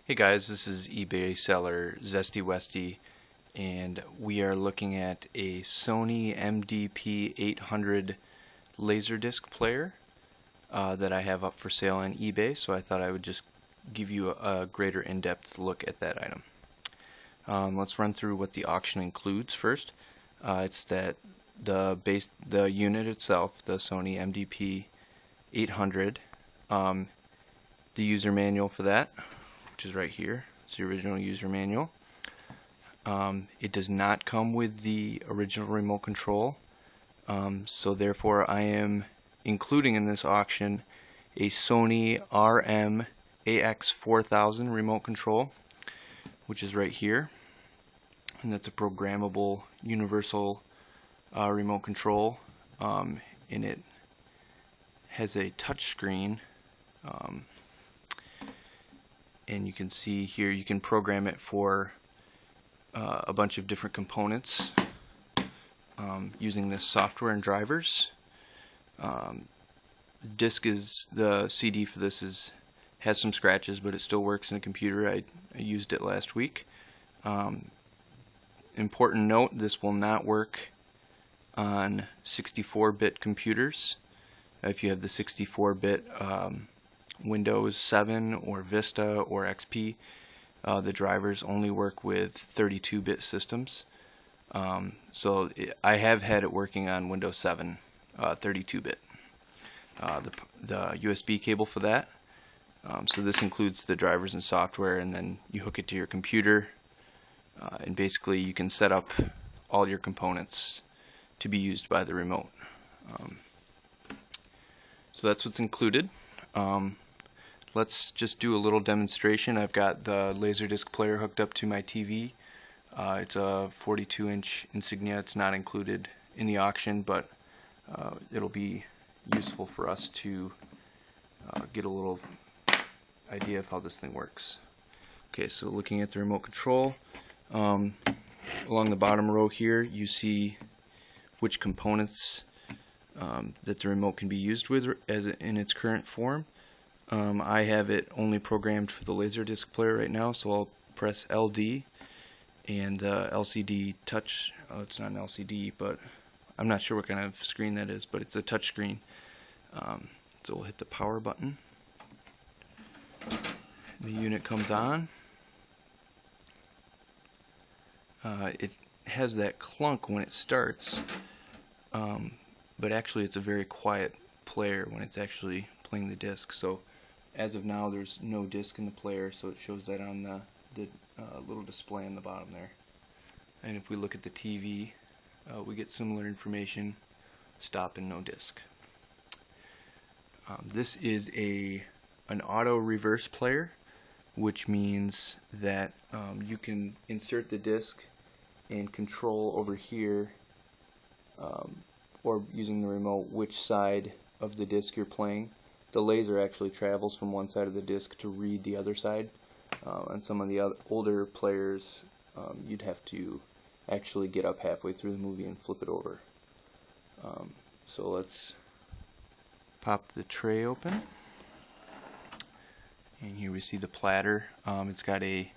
Hey guys, this is eBay seller Zesty Westy, and we are looking at a Sony MDP-800 Laserdisc player that I have up for sale on eBay, so I thought I would just give you a greater in-depth look at that item. Let's run through what the auction includes first. It's that the unit itself, the Sony MDP-800, the user manual for that, which is right here. It's the original user manual. It does not come with the original remote control, so therefore I am including in this auction a Sony RM AX4000 remote control, which is right here, and that's a programmable universal remote control, and it has a touch screen. And you can see here you can program it for a bunch of different components using this software and drivers. The CD for this has some scratches, but it still works in a computer. I used it last week. Important note, this will not work on 64-bit computers. If you have the 64-bit Windows 7 or Vista or XP, the drivers only work with 32-bit systems. I have had it working on Windows 7 32-bit. The USB cable for that. So this includes the drivers and software, and then you hook it to your computer, and basically you can set up all your components to be used by the remote. So that's what's included. Let's just do a little demonstration. I've got the Laserdisc player hooked up to my TV. It's a 42-inch Insignia. It's not included in the auction, but it'll be useful for us to get a little idea of how this thing works. Okay, so looking at the remote control, along the bottom row here you see which components that the remote can be used with in its current form. I have it only programmed for the Laserdisc player right now, so I'll press LD, and LCD touch. Oh, it's not an LCD, but I'm not sure what kind of screen that is, but it's a touch screen. So we'll hit the power button. The unit comes on. It has that clunk when it starts, but actually it's a very quiet player when it's actually playing the disc. So as of now, there's no disc in the player, so it shows that on the little display on the bottom there. And if we look at the TV, we get similar information: stop and no disc. This is an auto reverse player, which means that you can insert the disc and control over here, or using the remote, which side of the disc you're playing. The laser actually travels from one side of the disc to read the other side. On some of the older players, you'd have to actually get up halfway through the movie and flip it over. So let's pop the tray open, and here we see the platter. It's got a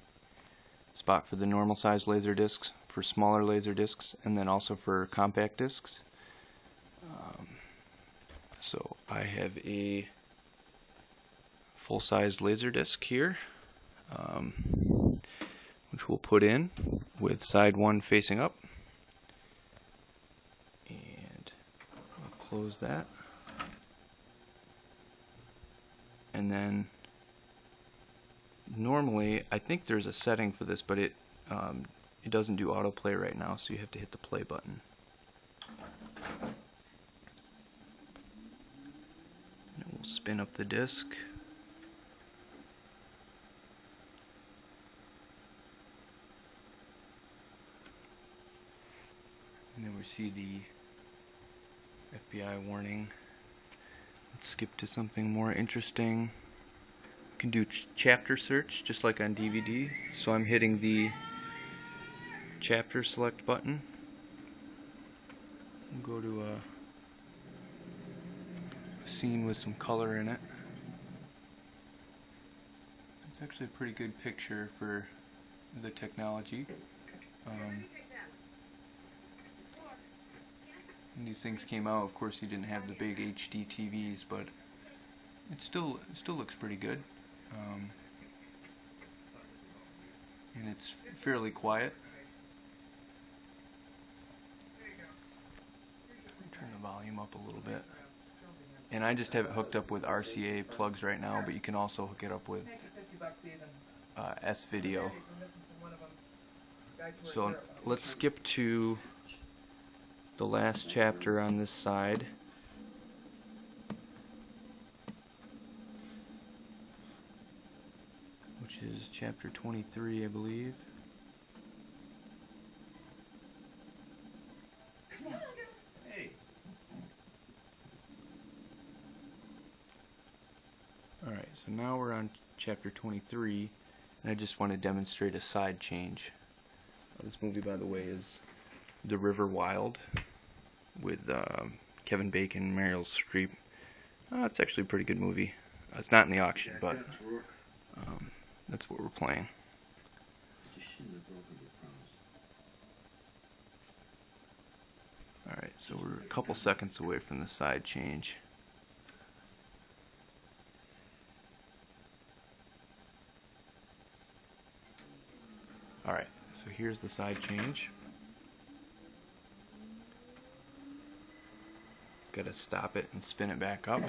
spot for the normal size laser discs, for smaller laser discs, and then also for compact discs. So I have a full-size laser disc here, which we'll put in with side one facing up, and I'll close that, and then normally I think there's a setting for this, but it doesn't do autoplay right now, so you have to hit the play button. And we'll spin up the disc. And then we see the FBI warning. Let's skip to something more interesting. You can do chapter search just like on DVD. So I'm hitting the chapter select button. We'll go to a scene with some color in it. It's actually a pretty good picture for the technology. When these things came out, of course, you didn't have the big HD TVs, but it still looks pretty good. And it's fairly quiet. Turn the volume up a little bit. And I just have it hooked up with RCA plugs right now, but you can also hook it up with S-Video. So let's skip to the last chapter on this side. Which is chapter 23, I believe. Alright, so now we're on chapter 23, and I just want to demonstrate a side change. This movie, by the way, is The River Wild with Kevin Bacon and Meryl Streep. It's actually a pretty good movie. It's not in the auction, but that's what we're playing. Alright, so we're a couple seconds away from the side change. Alright, so here's the side change. It's got to stop it and spin it back up.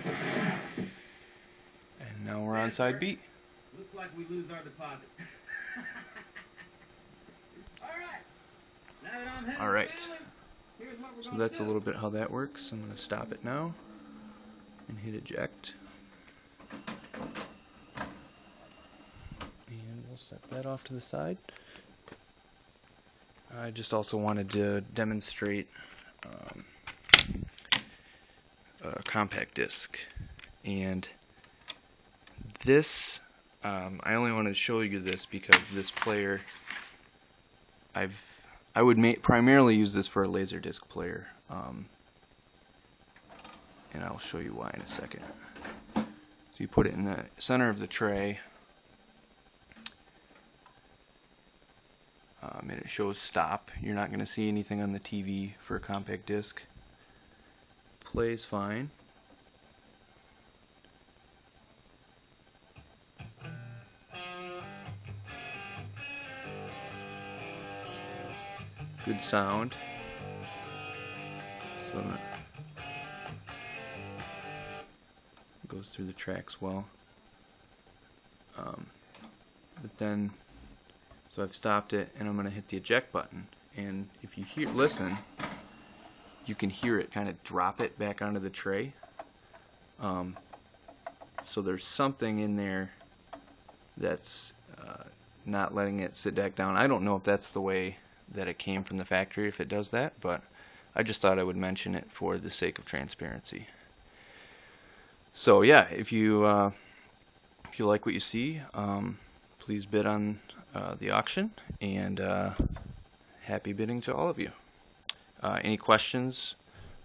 And now we're on side B. Looks like we lose our deposit. Alright, so that's a little bit how that works. I'm going to stop it now and hit eject. And we'll set that off to the side. I just also wanted to demonstrate a compact disc, and this I only wanted to show you this because this player I would primarily use this for a Laserdisc player, and I'll show you why in a second. So you put it in the center of the tray. And it shows stop. You're not going to see anything on the TV for a compact disc. Plays fine. Good sound. So that goes through the tracks well. But then, so I've stopped it, and I'm going to hit the eject button. And if you listen, you can hear it kind of drop it back onto the tray. So there's something in there that's not letting it sit back down. I don't know if that's the way that it came from the factory, if it does that, but I just thought I would mention it for the sake of transparency. So yeah, if you like what you see, please bid on the auction, and happy bidding to all of you. Any questions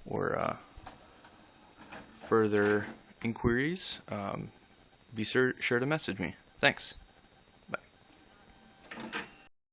or further inquiries, be sure to message me. Thanks.